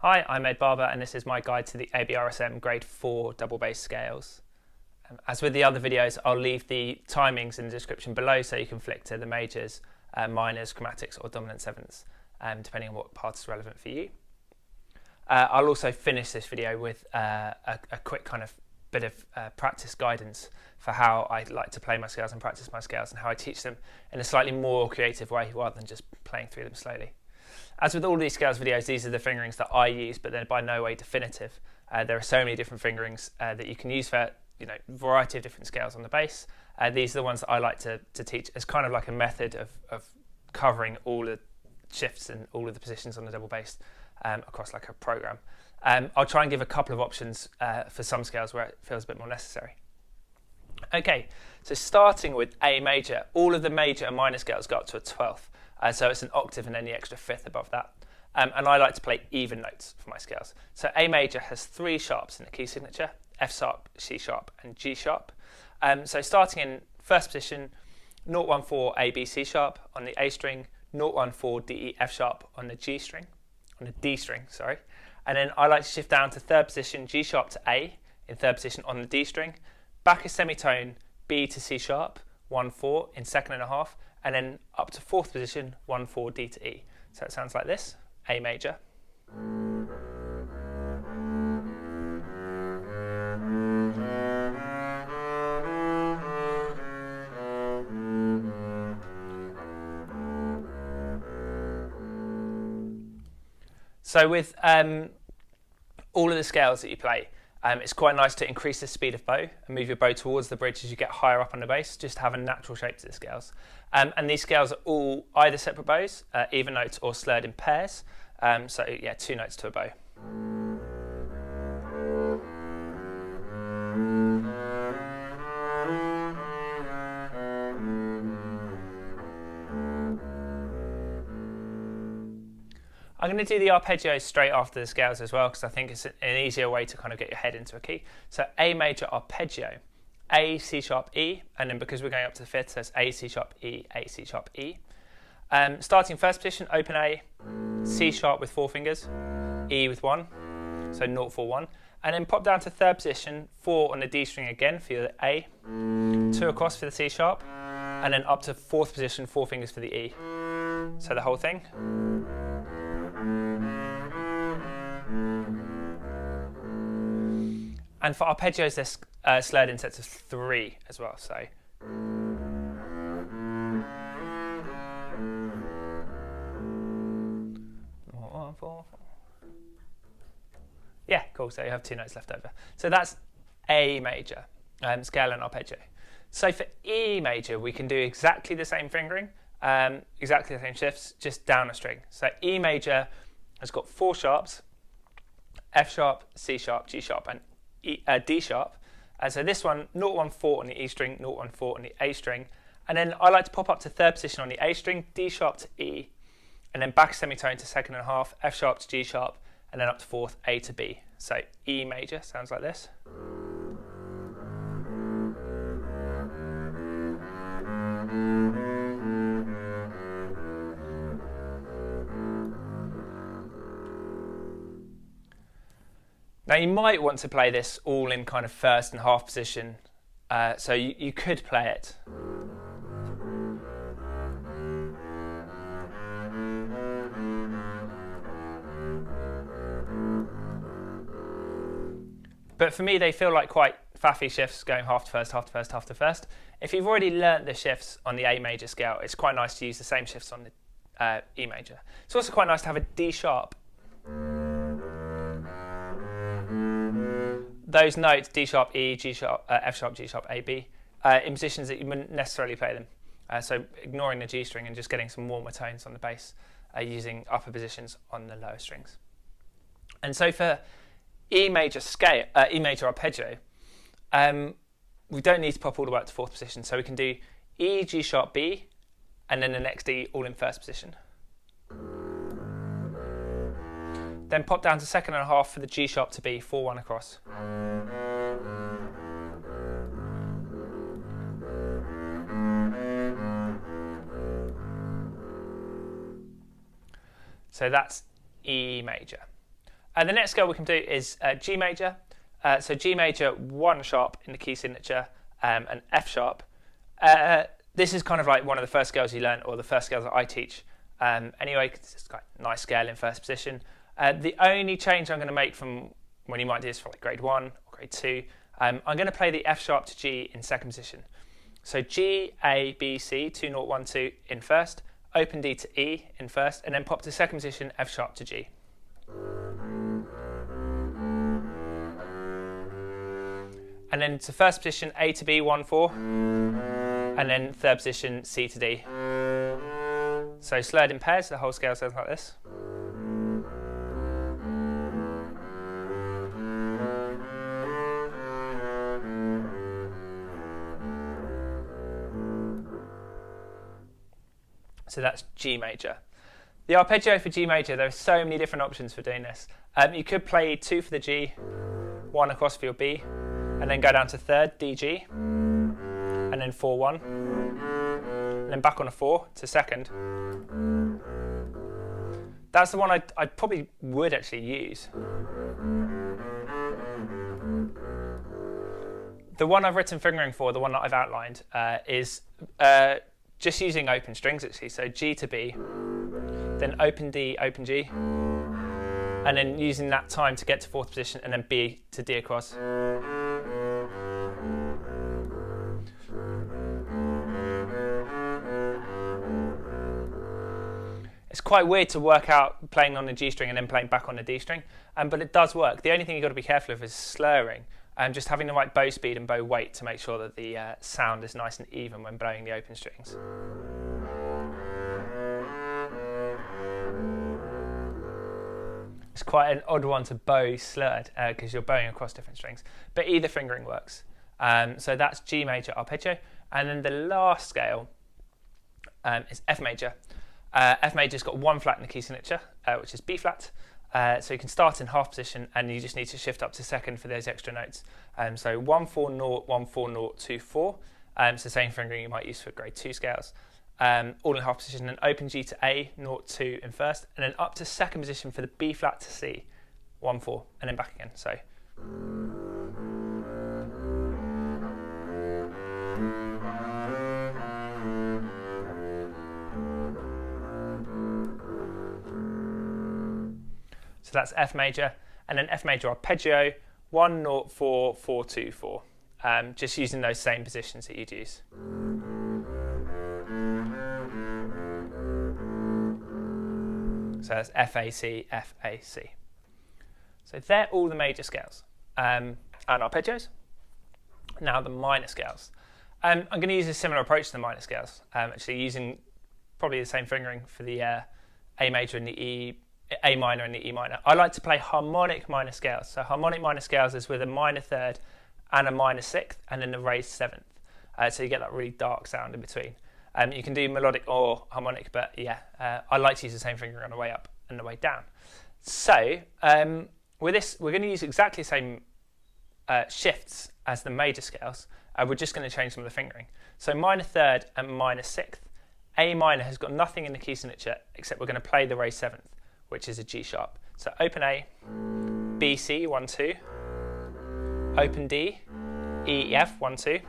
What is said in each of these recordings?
Hi, I'm Babar and this is my guide to the ABRSM Grade 4 double bass scales. As with the other videos, I'll leave the timings in the description below so you can flick to the majors, minors, chromatics or dominant sevenths, depending on what part is relevant for you. I'll also finish this video with a quick kind of bit of practice guidance for how I like to play my scales and practice my scales and how I teach them in a slightly more creative way rather than just playing through them slowly. As with all these scales videos, these are the fingerings that I use, but they're by no way definitive. There are so many different fingerings that you can use for a variety of different scales on the bass. These are the ones that I like to teach as kind of like a method of covering all the shifts and all of the positions on the double bass across like a program. I'll try and give a couple of options for some scales where it feels a bit more necessary. Okay, so starting with A major, all of the major and minor scales go up to a 12th. So it's an octave and then the extra fifth above that. And I like to play even notes for my scales. So A major has 3 sharps in the key signature: F sharp, C sharp and G sharp. So starting in first position, 0-1-4 A, B, C sharp on the A string, 0-1-4 D, E, F sharp on the D string, sorry. And then I like to shift down to third position, G sharp to A in third position on the D string, back a semitone, B to C sharp, 1-4 in second and a half, and then up to fourth position, 1-4 D to E. So it sounds like this: A major. So with all of the scales that you play, it's quite nice to increase the speed of bow and move your bow towards the bridge as you get higher up on the bass, just to have a natural shape to the scales. And these scales are all either separate bows, even notes, or slurred in pairs. So yeah, 2 notes to a bow. I'm going to do the arpeggios straight after the scales as well, because I think it's an easier way to kind of get your head into a key. So A major arpeggio, A, C sharp, E, and then because we're going up to the fifth, so it's A, C sharp, E, A, C sharp, E. Starting first position, open A, C sharp with 4 fingers, E with 1, so 0-4-1. And then pop down to third position, 4 on the D string again for the A, 2 across for the C sharp, and then up to fourth position, 4 fingers for the E. So the whole thing. And for arpeggios, they're slurred in sets of 3 as well. So yeah, cool. So you have 2 notes left over. So that's A major, scale and arpeggio. So for E major, we can do exactly the same fingering, exactly the same shifts, just down a string. So E major has got 4 sharps: F sharp, C sharp, G sharp, and D sharp. So this one, 0-1-4 on the E string, 0-1-4 on the A string. And then I like to pop up to third position on the A string, D sharp to E, and then back semitone to second and a half, F sharp to G sharp, and then up to fourth, A to B. So E major sounds like this. Now you might want to play this all in kind of first and half position, so you could play it. But for me, they feel like quite faffy shifts, going half to first, half to first, half to first. If you've already learnt the shifts on the A major scale, it's quite nice to use the same shifts on the E major. It's also quite nice to have a D sharp. Those notes, D sharp, E, G sharp, F sharp, G sharp, A, B, in positions that you wouldn't necessarily play them. So ignoring the G string and just getting some warmer tones on the bass, using upper positions on the lower strings. And so for E major scale, E major arpeggio, we don't need to pop all the way up to fourth position. So we can do E, G sharp, B, and then the next D all in first position. Then pop down to second and a half for the G sharp to B, 4-1 across. So that's E major. The next scale we can do is G major. So G major, 1 sharp in the key signature, and F sharp. This is kind of like one of the first scales you learn, or the first scales that I teach. Anyway, it's quite a nice scale in first position. The only change I'm going to make from when you might do this for like grade 1 or grade 2, I'm going to play the F sharp to G in second position. So G, A, B, C, 2, 0, 1, 2 in first, open D to E in first, and then pop to second position, F sharp to G. And then to first position, A to B, 1, 4, and then third position, C to D. So slurred in pairs, the whole scale sounds like this. So that's G major. The arpeggio for G major, there are so many different options for doing this. You could play 2 for the G, 1 across for your B, and then go down to third, D, G, and then 4, 1, and then back on a 4 to second. That's the one I probably would actually use. The one I've written fingering for, the one that I've outlined, is just using open strings actually. So G to B, then open D, open G, and then using that time to get to fourth position, and then B to D across. It's quite weird to work out playing on the G string and then playing back on the D string, but it does work. The only thing you've got to be careful of is slurring, and just having the right bow speed and bow weight to make sure that the sound is nice and even when blowing the open strings. It's quite an odd one to bow slurred because you're bowing across different strings, but either fingering works. So that's G major arpeggio, and then the last scale is F major. F major's got 1 flat in the key signature, which is B flat. So you can start in half position, and you just need to shift up to second for those extra notes. So 1, 4, 0, 1, 4, 0, 2, 4. It's the same fingering you might use for grade 2 scales. All in half position, and open G to A, 0, 2 in first, and then up to second position for the B flat to C, 1, 4, and then back again. So. So that's F major, and then F major arpeggio, 1, 0, 4, 4, 2, 4. Just using those same positions that you'd use. So that's F, A, C, F, A, C. So they're all the major scales and arpeggios. Now the minor scales. I'm going to use a similar approach to the minor scales, actually using probably the same fingering for the A major and the E, A minor and the E minor. I like to play harmonic minor scales. So harmonic minor scales is with a minor third and a minor sixth, and then a raised seventh. So you get that really dark sound in between. You can do melodic or harmonic, but yeah, I like to use the same fingering on the way up and the way down. So with this, we're going to use exactly the same shifts as the major scales. We're just going to change some of the fingering. So minor third and minor sixth. A minor has got nothing in the key signature except we're going to play the raised seventh, which is a G sharp. So open A, B, C, 1, 2. Open D, E, F, 1, 2.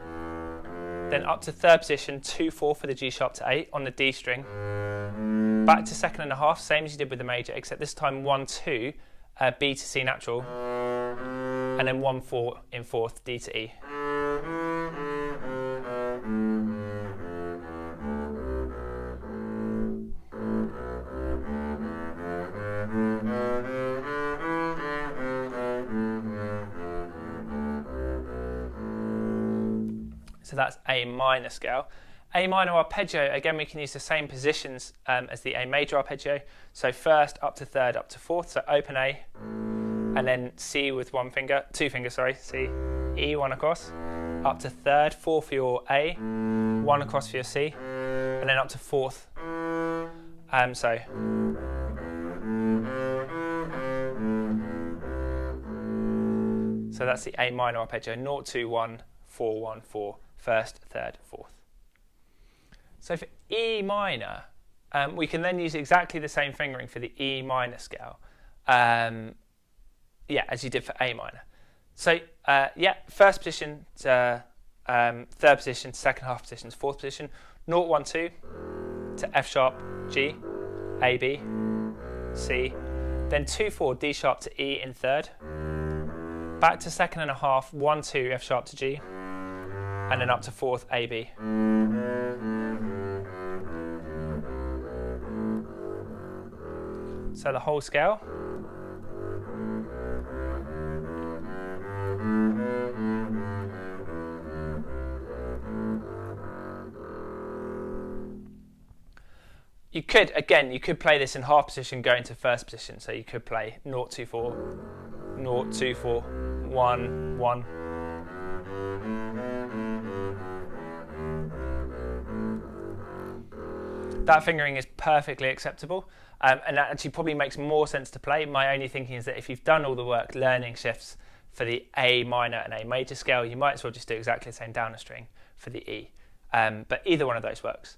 Then up to third position, 2, 4 for the G sharp to A on the D string. Back to second and a half, same as you did with the major, except this time 1, 2, B to C natural, and then 1, 4 in fourth, D to E. So that's A minor scale. A minor arpeggio, again, we can use the same positions as the A major arpeggio. So first up to third, up to fourth. So open A, and then C with two fingers, C, E, 1 across, up to third, 4 for your A, 1 across for your C, and then up to fourth. So that's the A minor arpeggio, 0, 2, 1, 4, 1, 4, first, third, fourth. So for E minor, we can then use exactly the same fingering for the E minor scale. yeah, as you did for A minor. So yeah, first position to third position to second half position to fourth position, 0, 1, 2 to F sharp, G, A, B, C, then 2, 4, D sharp to E in third, back to second and a half, 1, 2, F sharp to G, and then up to fourth, A, B. So the whole scale. You could, again, you could play this in half position going to first position. So you could play 0, 2, 4, 0, 2, 4, 1, 1. That fingering is perfectly acceptable, and that actually probably makes more sense to play. My only thinking is that if you've done all the work learning shifts for the A minor and A major scale, you might as well just do exactly the same down a string for the E. But either one of those works.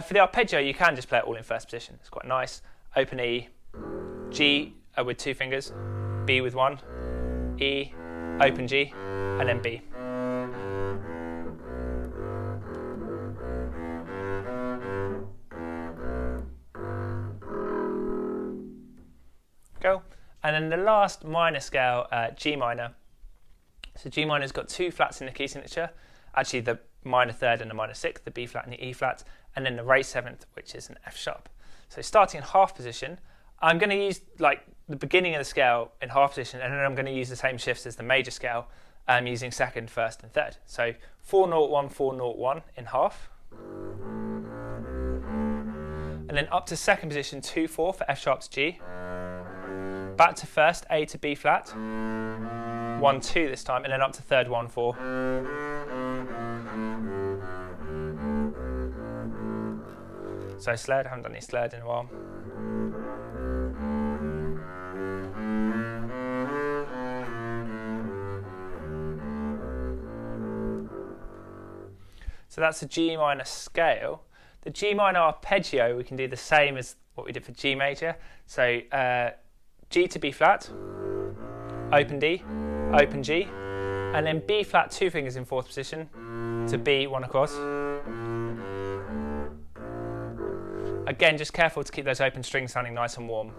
For the arpeggio, you can just play it all in first position. It's quite nice. Open E, G with 2 fingers, B with 1, E, open G, and then B. Go. And then the last minor scale, G minor. So G minor's got 2 flats in the key signature. Actually, the minor third and the minor sixth, the B flat and the E flat, and then the raised seventh, which is an F sharp. So starting in half position, I'm going to use like the beginning of the scale in half position, and then I'm going to use the same shifts as the major scale, using second, first, and third. So 4, 0, 1, 4, 0, 1 in half. And then up to second position, 2, 4 for F sharp to G. Back to first, A to B flat. 1, 2 this time, and then up to third, 1, 4. So slurred, I haven't done any slurred in a while. So that's a G minor scale. The G minor arpeggio, we can do the same as what we did for G major. So G to B flat, open D, open G, and then B flat 2 fingers in fourth position to B 1 across. Again, just careful to keep those open strings sounding nice and warm.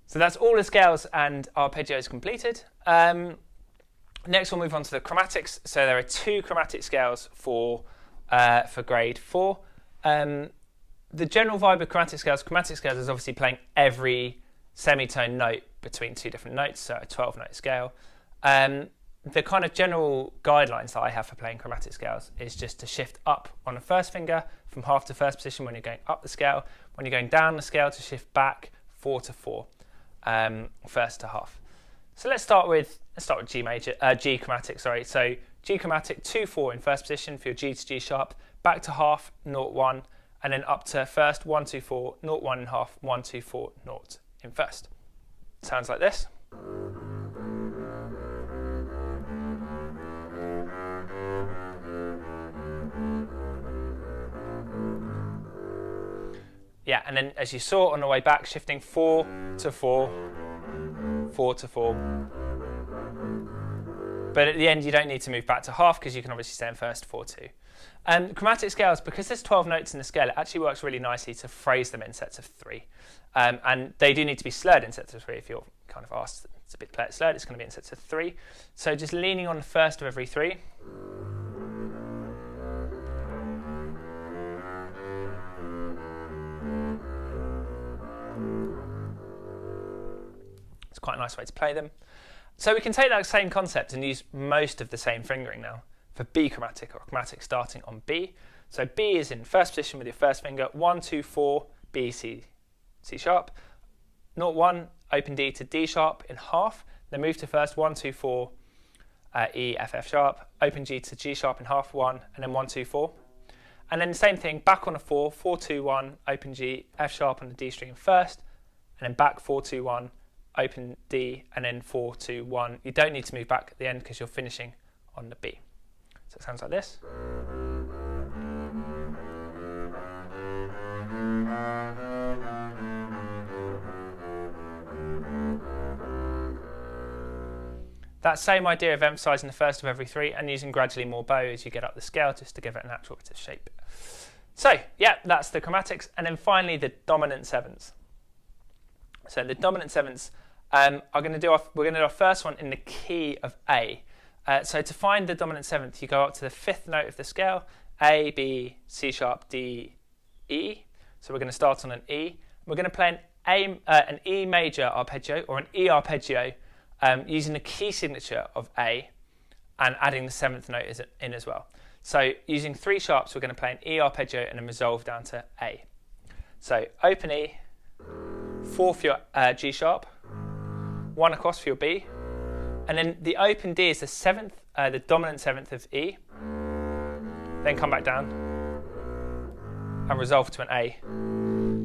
So that's all the scales and arpeggios completed. Next we'll move on to the chromatics. So there are 2 chromatic scales for grade 4. The general vibe of chromatic scales is obviously playing every semitone note between 2 different notes, so a 12-note scale. The kind of general guidelines that I have for playing chromatic scales is just to shift up on the first finger from half to first position when you're going up the scale. When you're going down the scale, to shift back 4 to 4, first to half. So let's start with G chromatic. Sorry. So G chromatic 2, 4 in first position for your G to G sharp, back to half 0, 1, and then up to first 1, 2, 4, 0, 1 in half, 1, 2, 4, 0 in first. Sounds like this. Yeah, and then as you saw on the way back, shifting 4 to 4, 4 to 4. But at the end, you don't need to move back to half because you can obviously stay in first 4, 2. Chromatic scales, because there's 12 notes in the scale, it actually works really nicely to phrase them in sets of 3. And they do need to be slurred in sets of 3. If you're kind of asked to be play it slurred, it's going to be in sets of 3. So just leaning on the first of every 3. It's quite a nice way to play them. So we can take that same concept and use most of the same fingering now for B chromatic or chromatic starting on B. So B is in first position with your first finger, 1, 2, 4, B, C, C sharp, 0, 1, open D to D sharp in half, then move to first, 1, 2, 4, E, F, F sharp, open G to G sharp in half, 1, and then 1, 2, 4. And then the same thing, back on a 4, 4, 2, 1, open G, F sharp on the D string first, and then back 4, 2, 1, open D, and then 4, 2, 1. You don't need to move back at the end because you're finishing on the B. So it sounds like this. That same idea of emphasising the first of every three and using gradually more bow as you get up the scale just to give it a natural bit of shape. So yeah, that's the chromatics. And then finally the dominant sevenths. So the dominant sevenths, we're going to do our first one in the key of A. So to find the dominant seventh, you go up to the fifth note of the scale, A, B, C sharp, D, E. So we're going to start on an E. We're going to play an E major arpeggio or an E arpeggio using the key signature of A and adding the seventh note in as well. So using three sharps, we're going to play an E arpeggio and then resolve down to A. So open E, 4 for your G sharp, 1 across for your B, and then the open D is the seventh, the dominant seventh of E. Then come back down and resolve to an A.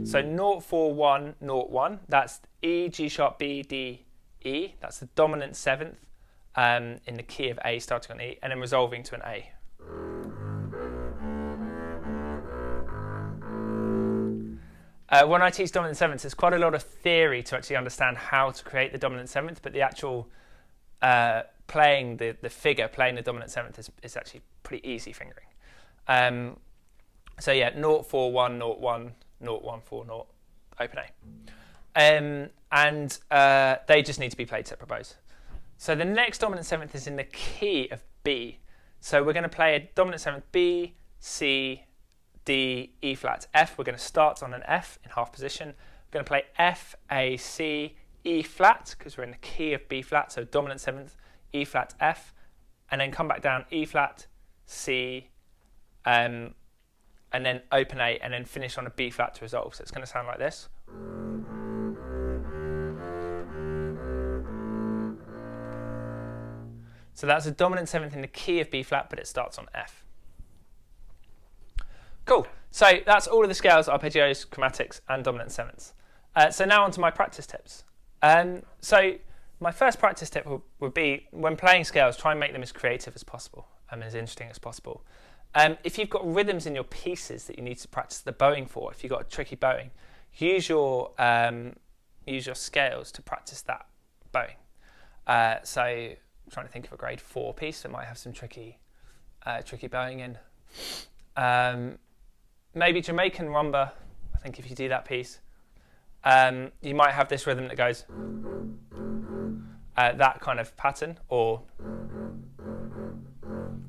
So 0, 4, 1, 0, 1. That's E, G sharp, B, D, E. That's the dominant seventh in the key of A, starting on E, and then resolving to an A. When I teach dominant sevenths, there's quite a lot of theory to actually understand how to create the dominant seventh, but the actual playing the figure, playing the dominant seventh is actually pretty easy fingering. So yeah, 0, 4, 1, 0, 1, 0, 1, 4, 0, open A. And they just need to be played separate bows. So the next dominant seventh is in the key of B. So we're going to play a dominant seventh B, C, D, E flat, F. We're going to start on an F in half position. We're going to play F, A, C, E flat, because we're in the key of B flat, so dominant seventh, E flat, F, and then come back down, E flat, C, and then open A, and then finish on a B flat to resolve. So it's going to sound like this. So that's a dominant seventh in the key of B flat, but it starts on F. Cool. So that's all of the scales, arpeggios, chromatics, and dominant sevenths. So now on to my practice tips. So my first practice tip would be, when playing scales, try and make them as creative as possible and as interesting as possible. If you've got rhythms in your pieces that you need to practice the bowing for, if you've got a tricky bowing, use your scales to practice that bowing. So I'm trying to think of a grade 4 piece that might have some tricky bowing in. Maybe Jamaican rumba. I think if you do that piece, you might have this rhythm that goes that kind of pattern, or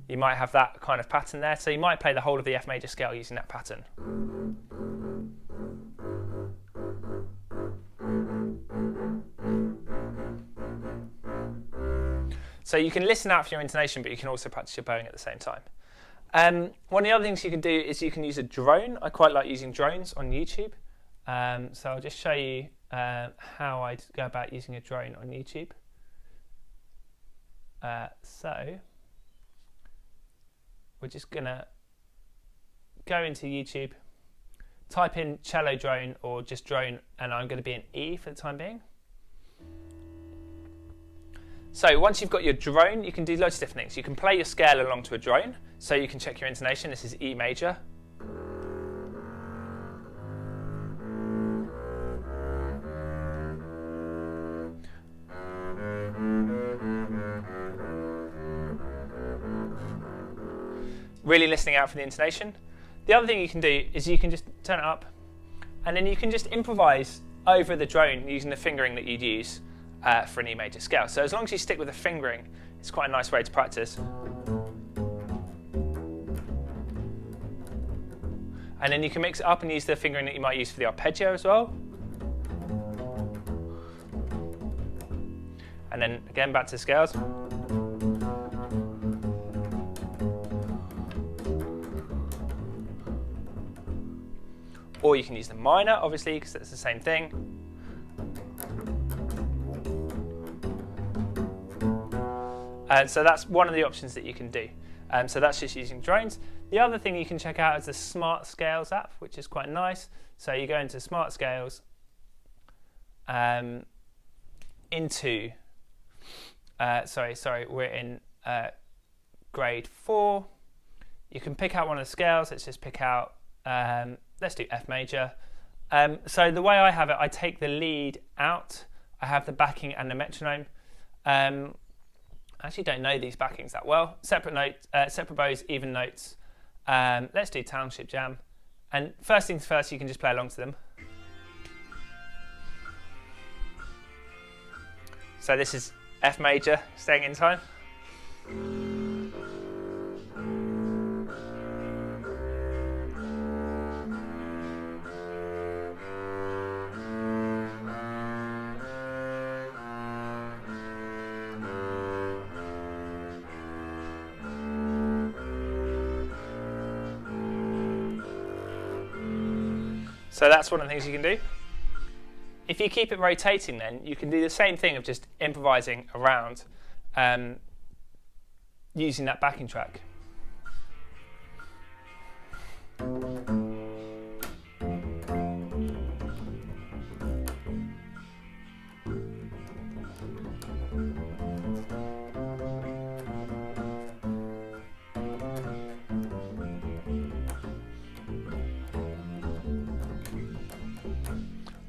you might have that kind of pattern there. So you might play the whole of the F major scale using that pattern. So you can listen out for your intonation, but you can also practice your bowing at the same time. One of the other things you can do is you can use a drone. I quite like using drones on YouTube. So I'll just show you how I go about using a drone on YouTube. So we're just going to go into YouTube, type in cello drone or just drone, and I'm going to be in E for the time being. So once you've got your drone, you can do loads of different things. You can play your scale along to a drone, so you can check your intonation. This is E major. Really listening out for the intonation. The other thing you can do is you can just turn it up, and then you can just improvise over the drone using the fingering that you'd use for an E major scale. So as long as you stick with the fingering, it's quite a nice way to practice. And then you can mix it up and use the fingering that you might use for the arpeggio as well. And then again back to the scales. Or you can use the minor, obviously, because it's the same thing. So that's one of the options that you can do. So that's just using drones. The other thing you can check out is the Smart Scales app, which is quite nice. So you go into Smart Scales, into, we're in grade 4. You can pick out one of the scales. Let's just pick out, let's do F major. So the way I have it, I take the lead out. I have the backing and the metronome. I actually don't know these backings that well. Separate bows, even notes. Let's do Township Jam. And first things first, you can just play along to them. So this is F major, staying in time. So that's one of the things you can do. If you keep it rotating, then you can do the same thing of just improvising around using that backing track.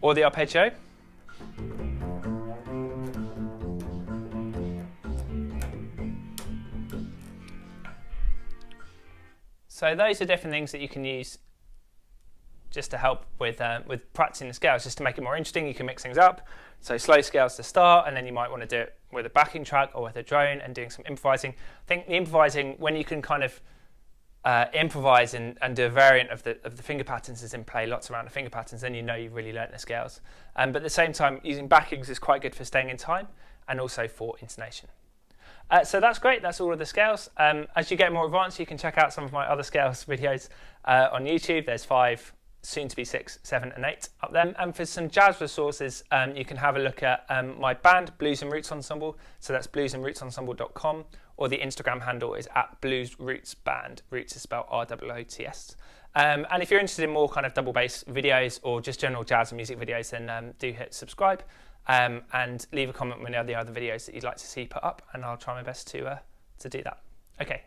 Or the arpeggio. So those are different things that you can use just to help with practicing the scales, just to make it more interesting. You can mix things up. So slow scales to start, and then you might want to do it with a backing track or with a drone and doing some improvising. I think the improvising, when you can kind of improvise and do a variant of the finger patterns is in play, lots around the finger patterns, then you know you've really learnt the scales. But at the same time, using backings is quite good for staying in time and also for intonation. So that's great, that's all of the scales. As you get more advanced, you can check out some of my other scales videos on YouTube. There's 5, soon to be 6, 7 and 8 up there. And for some jazz resources, you can have a look at my band, Blues and Roots Ensemble. So that's bluesandrootsensemble.com, or the Instagram handle is @bluesrootsband. Roots is spelled R-O-O-T-S. And if you're interested in more kind of double bass videos or just general jazz and music videos, then do hit subscribe and leave a comment with any of the other videos that you'd like to see put up, and I'll try my best to do that. Okay.